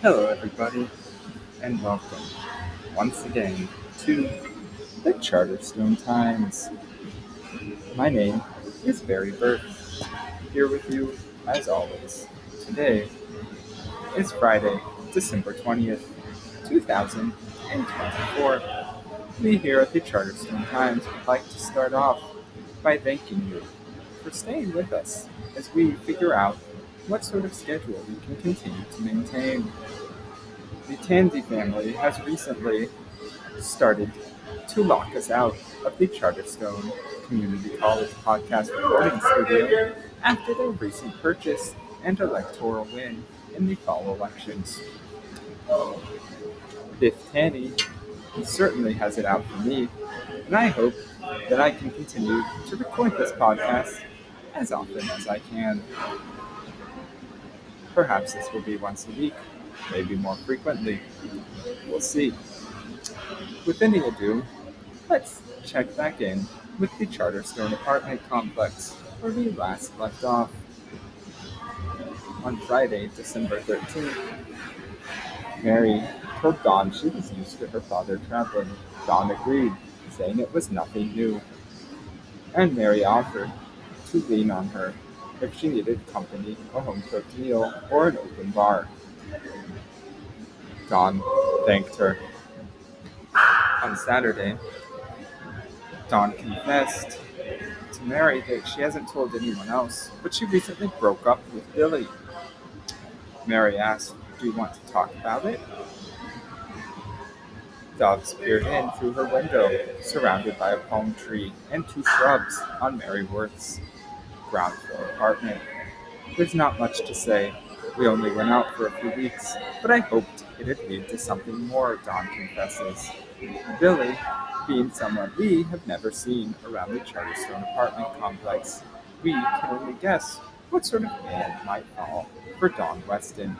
Hello, everybody, and welcome once again to the Charterstone Times. My name is Barry Burke, here with you as always. Today is Friday, December 20th, 2024. We here at the Charterstone Times would like to start off by thanking you for staying with us as we figure out what sort of schedule we can continue to maintain. The Tandy family has recently started to lock us out of the Charterstone Community College podcast recording studio after their recent purchase and electoral win in the fall elections. Biff Tanny certainly has it out for me, and I hope that I can continue to record this podcast as often as I can. Perhaps this will be once a week, maybe more frequently. We'll see. With any ado, let's check back in with the Charterstone apartment complex where we last left off. On Friday, December 13th, Mary told Dawn she was used to her father traveling. Dawn agreed, saying it was nothing new, and Mary offered to lean on her if she needed company, a home-cooked meal, or an open bar. Dawn thanked her. On Saturday, Dawn confessed to Mary that she hasn't told anyone else, but she recently broke up with Billy. Mary asked, "Do you want to talk about it?" Doves peered in through her window, surrounded by a palm tree and two shrubs on Mary Worth's ground floor apartment. "There's not much to say. We only went out for a few weeks, but I hoped it'd lead to something more," Dawn confesses. Billy being someone we have never seen around the Charterstone apartment complex. We can only guess what sort of man might fall for Dawn Weston.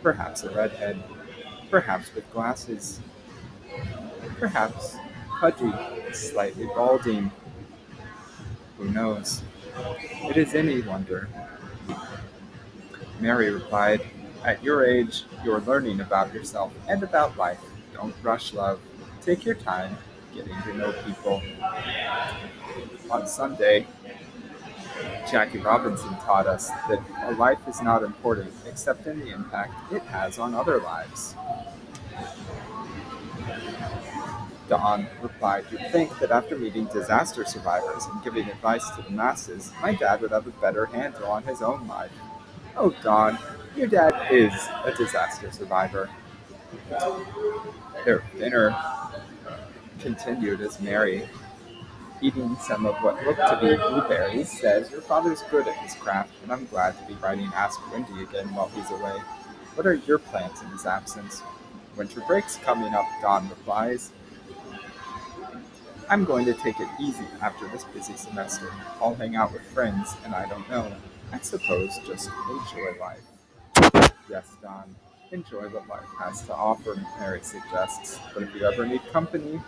Perhaps a redhead, perhaps with glasses, perhaps pudgy, slightly balding. Who knows? It is any wonder. Mary replied, "At your age, you're learning about yourself and about life. Don't rush, love. Take your time getting to know people." On Sunday, Jackie Robinson taught us that a life is not important except in the impact it has on other lives. Dawn replied, "You'd think that after meeting disaster survivors and giving advice to the masses, my dad would have a better handle on his own life." Oh, Dawn, your dad is a disaster survivor. Their dinner continued as Mary, eating some of what looked to be blueberries, says, "Your father's good at his craft, and I'm glad to be writing Ask Wendy again while he's away. What are your plans in his absence?" "Winter break's coming up," Dawn replies. "I'm going to take it easy after this busy semester. I'll hang out with friends, and I don't know. I suppose just enjoy life." "Yes, Dawn, enjoy what life has to offer," Mary suggests. "But if you ever need company,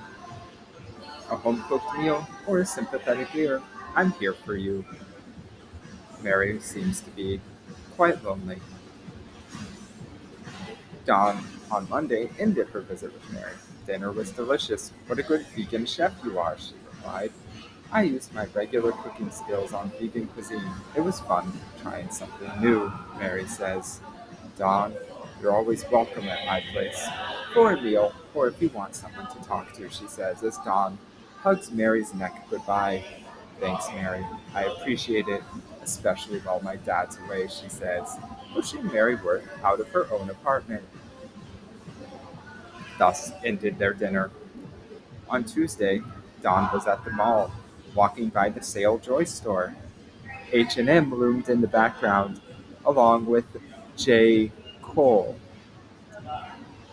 a home-cooked meal, or a sympathetic ear, I'm here for you." Mary seems to be quite lonely. Dawn, on Monday, ended her visit with Mary. "Dinner was delicious. What a good vegan chef you are," she replied. "I used my regular cooking skills on vegan cuisine. It was fun trying something new," Mary says. "Dawn, you're always welcome at my place for a meal or if you want someone to talk to," she says as Dawn hugs Mary's neck goodbye. "Thanks, Mary. I appreciate it, especially while my dad's away," she says, pushing Mary Worth out of her own apartment. Thus ended their dinner. On Tuesday, Dawn was at the mall, walking by the Sale Joy store. H&M loomed in the background, along with J. Cole.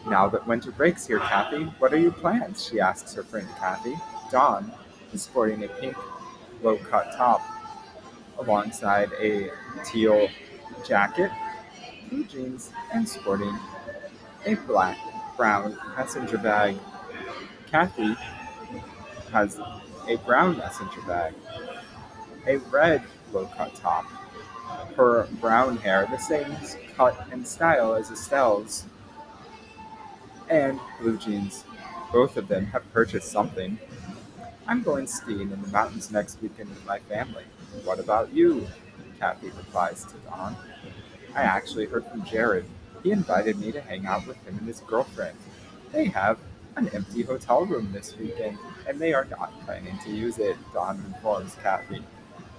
"Now that winter break's here, Kathy, what are your plans?" she asks her friend Kathy. Dawn is sporting a pink low-cut top alongside a teal jacket, blue jeans, and sporting a brown messenger bag. Kathy has a brown messenger bag, a red low-cut top, Her brown hair the same cut and style as Estelle's, and blue jeans. Both of them have purchased something. I'm going skiing in the mountains next weekend with my family. What about you? Kathy replies to Dawn. I actually heard from Jared. He invited me to hang out with him and his girlfriend. They have an empty hotel room this weekend, and they are not planning to use it, Dawn informs Kathy.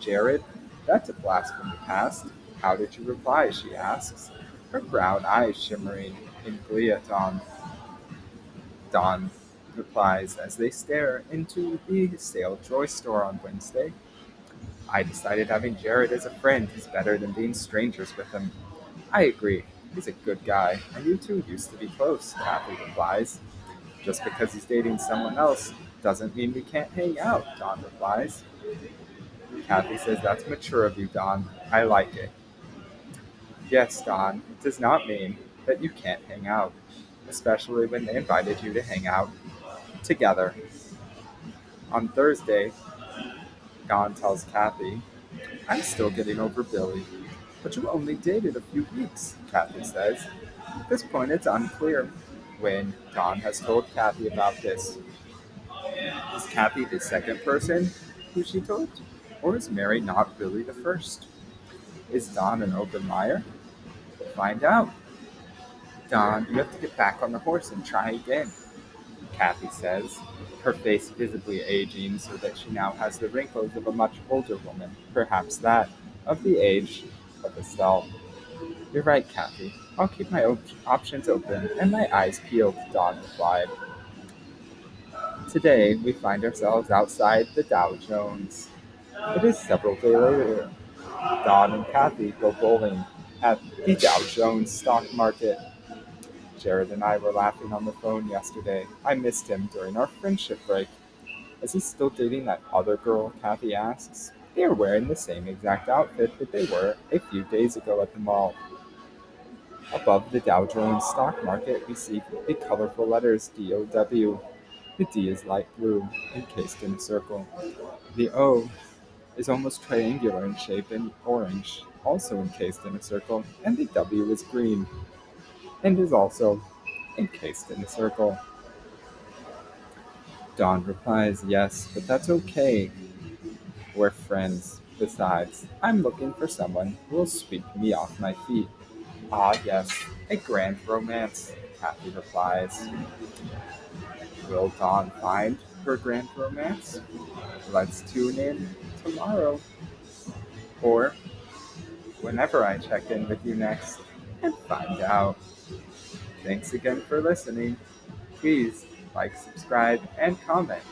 Jared? That's a blast from the past. How did you reply? She asks, her brown eyes shimmering in glee at Dawn. Dawn replies as they stare into the sale joy store on Wednesday. I decided having Jared as a friend is better than being strangers with him. I agree. He's a good guy, and you two used to be close, Kathy replies. Just because he's dating someone else doesn't mean we can't hang out, Dawn replies. Kathy says that's mature of you, Dawn. I like it. Yes, Dawn, it does not mean that you can't hang out, especially when they invited you to hang out together. On Thursday, Dawn tells Kathy, I'm still getting over Billy. But you only dated a few weeks, Kathy says. At this point, it's unclear when Dawn has told Kathy about this. Is Kathy the second person who she told? Or is Mary not really the first? Is Dawn an open liar? We'll find out. Dawn, you have to get back on the horse and try again, Kathy says, her face visibly aging so that she now has the wrinkles of a much older woman, perhaps that of the age of Estelle. You're right, Kathy. I'll keep my options open and my eyes peeled, Dawn replied. Today, we find ourselves outside the Dow Jones. It is several days later. Dawn and Kathy go bowling at the Dow Jones stock market. Jared and I were laughing on the phone yesterday. I missed him during our friendship break. Is he still dating that other girl? Kathy asks. They are wearing the same exact outfit that they were a few days ago at the mall. Above the Dow Jones stock market, we see the colorful letters DOW. The D is light blue, encased in a circle. The O is almost triangular in shape and orange, also encased in a circle, and the W is green, and is also encased in a circle. Dawn replies, yes, but that's okay. We're friends. Besides, I'm looking for someone who will sweep me off my feet. Ah, yes, a grand romance, Kathy replies. Will Dawn find her grand romance? Let's tune in tomorrow, or whenever I check in with you next, and find out. Thanks again for listening. Please like, subscribe, and comment.